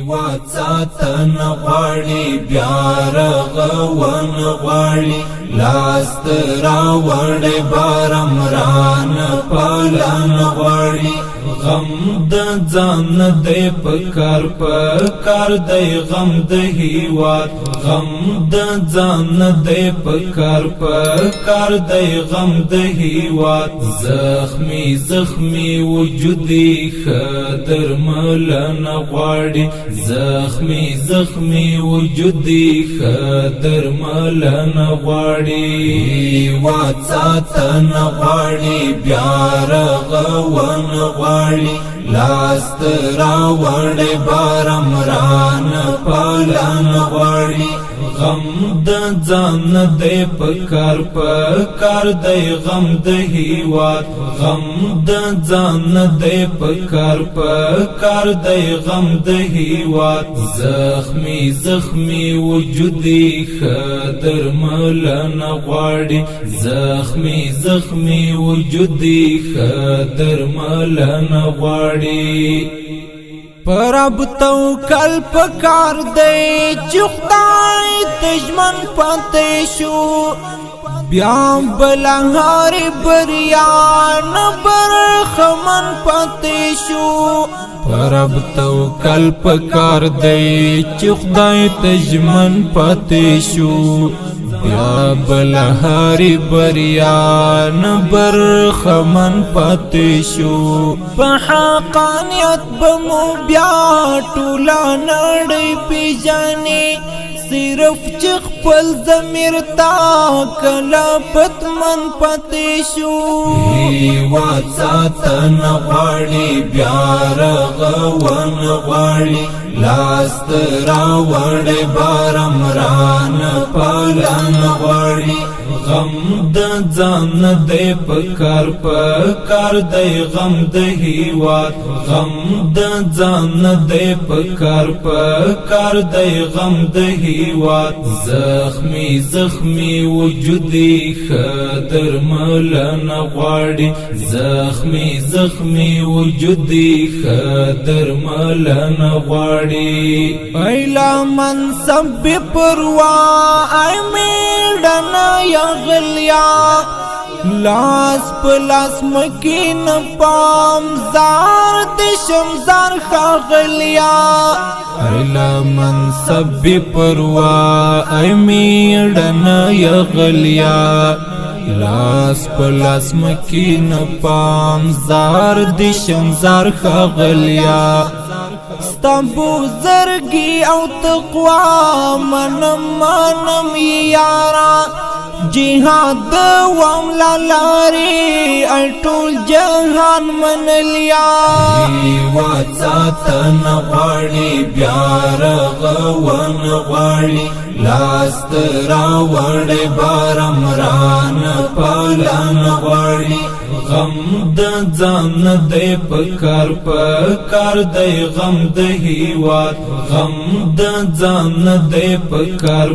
هیواد ساتن غواړي بیا رغون غواړي لاست راوړې بارمران پالن غواړي غم د ځان دی پکار دی غم د هیواد غم د ځان دی پکار دی غم د هیواد زخمی وجودي خدر ملن غواړي زخمی وجودي خدر ملن غواړي هیواد ساتن غواړي بیا رغون غواړي لاست راوړې بارمران پالن غواړي غم د ځان دی پکار دی غم د هیواد غم د ځان دی پکار دی غم د هیواد زخمی وجودي خدر ملن غواړي زخمی وجودي خدر ملن غواړي پرب توکل پکار دی چې خدای دشمن پاتې شو بیا بلهار بریان برخمن پاتې شو پرب توکل پکار دی چې خدای دشمن پاتې شو بیا بلهاری بریان برخمن پاتې شو په حقانیت بمو بیا ټوله نړۍ پیژني صرف چې خپل ضمیر تا کله پتمن پاتې شو هیواد ساتن غواړي بیا رغون غواړي لاست راوړې بارمران پالن غواړي غم د ځان دی پکار دی غم د هیواد غم د ځان دی پکار دی غم د هیواد زخمی وجودي خدر ملن غواړي زخمی وجودي خدر ملن غواړي ایلا منصب پروا ای میډن یغلیا لاس پلاس مکین پام زار دشمزار خاغلیا ایلا منصب پروا ای میډن یغلیا لاس پلاس مکین پام زار دشمزار خاغلیا ستابو زرگی او تقوا منم یارا جهاد وام لالاری اٹول جهان منلیا هیواد ساتن غواړي بیا رغون غواړي لاست راوړې بارمران پالن غواړي غم د ځان دی پکار دی غم د هیواد غم د ځان دی پکار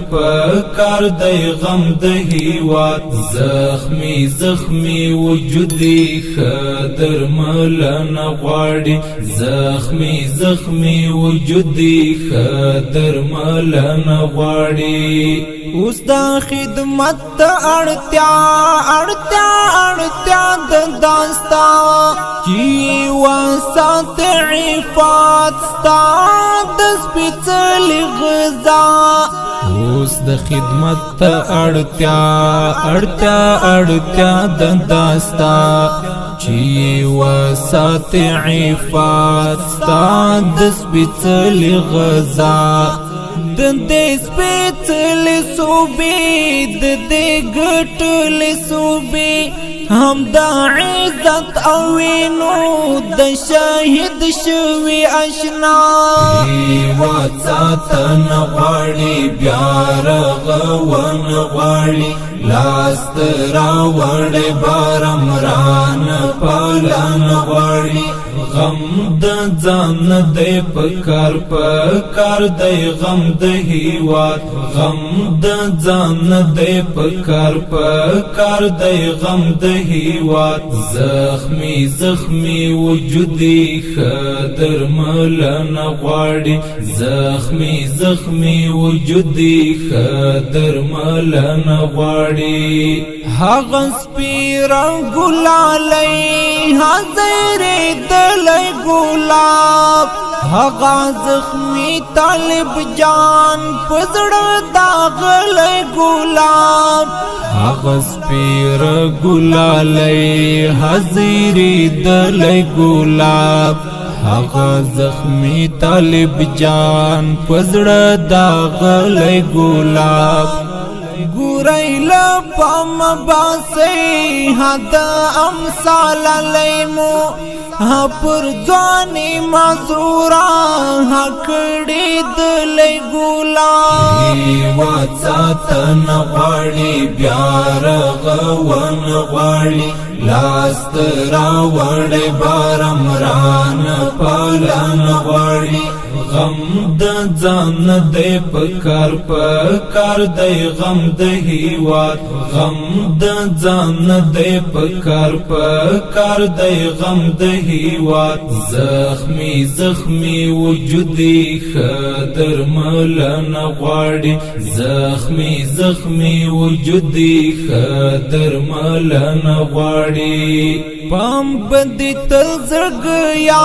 دی غم د هیواد زخمی وجودي خدر ملن غواړي زخمی وجودي خدر ملن غواړي اوس د خدمت اړتیا د داستا چی وسات عفات ستا د سپیڅلی غذا اوس د خدمت اړتیا د داستا چی وسات عفات ستا د سپیڅلی غذا د دې سپیڅلی صوبې د دې ګټلې صوبې هم د عزت او وینو د شاهد شوي آشنا هیواد ساتن غواړي بیا رغون غواړي لاست راوړې بارمران پالن غواړي غم د ځان دی پکار دی غم د هیواد غم د ځان دی پکار دی غم د هیواد زخمی زخمی وجودی خدر ملن غواړي زخمی زخمی وجودی خدر ملن غواړي هغه سپیرا ګلالی حاضر دلای ګلاب هغه زخمی طالب جان پزړه داغلی ګلاب هغه سپیرا ګلالی حاضر دلای ګلاب هغه زخمی طالب جان پزړه داغلی ګلاب ګورای لپم باسی هدا امثال لیمو پر ځواني مزورا هکړې دلې ګلاب وڅاتن غواړي بیا رغون غواړي لاست راوړې بارمران پالن غواړي غم د ځان دی پکار دی غم د هیواد غم د ځان دی پکار دی غم د هیواد زخمی زخمی وجودی خدر ملن غواړي زخمی زخمی وجودی خدر ملن غواړي پام بندی تل زړګیا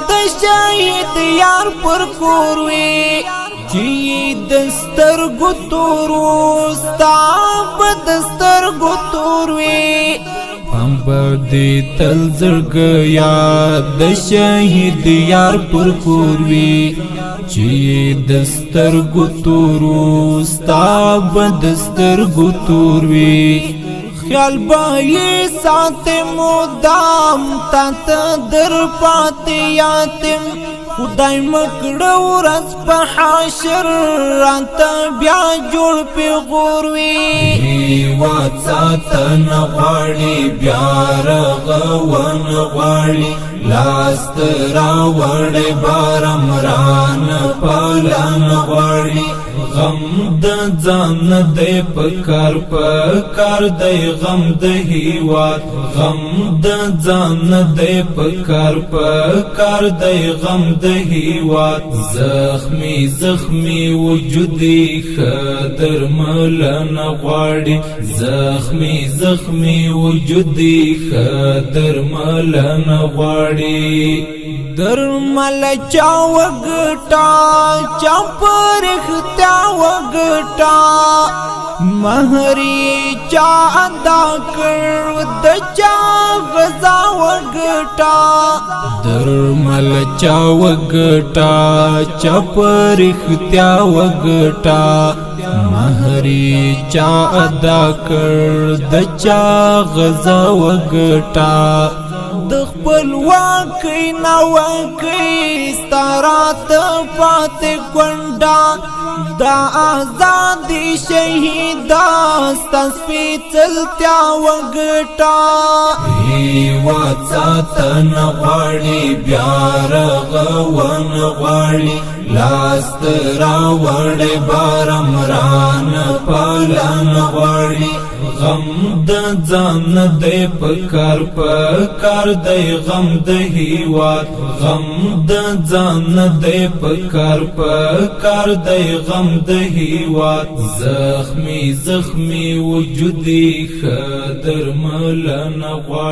د شهید یار پر کوروي چې دستر ګتورو ستا بدستر ګتوروي پام بندی تل زړګیا د شهید یار پر کوروي چې دستر ګتورو ستا بدستر ګتوروي خیال بائی ساتم مدام تات در پاتی یاتم خدای مکڑو رس پا حاشر رانتا بیا جوڑ پی غوروی وات ساتن غاڑی بیا رغون غاڑی لاست راوڑ بارمران پالن غاڑی غم د ځان دی پکار دی غم د هیواد غم د ځان دی پکار دی غم د هیواد زخمی زخمی وجودی خدر ملن غواړي زخمی زخمی وجودی خدر ملن غواړي درمل چا وګټا چا پرختا وګټا مہری چا ادا کړ د چا غزا وګټا درمل چا وګټا چا پرختا وګټا مہری چا ادا کړ د چا غزا وګټا د خپل واکې نه واکې ستارات پاتې کونډا دا آزادي شهیدا ستسپېڅلتیا وګټا هیواد ساتن غواړي بیا رغون غواړي لاست راوړې بارمران پالن غواړي غم د ځان دی پکار دی غم د هیواد غم د ځان دی پکار دی غم د هیواد زخمی زخمی وجودی خدر ملن غواړي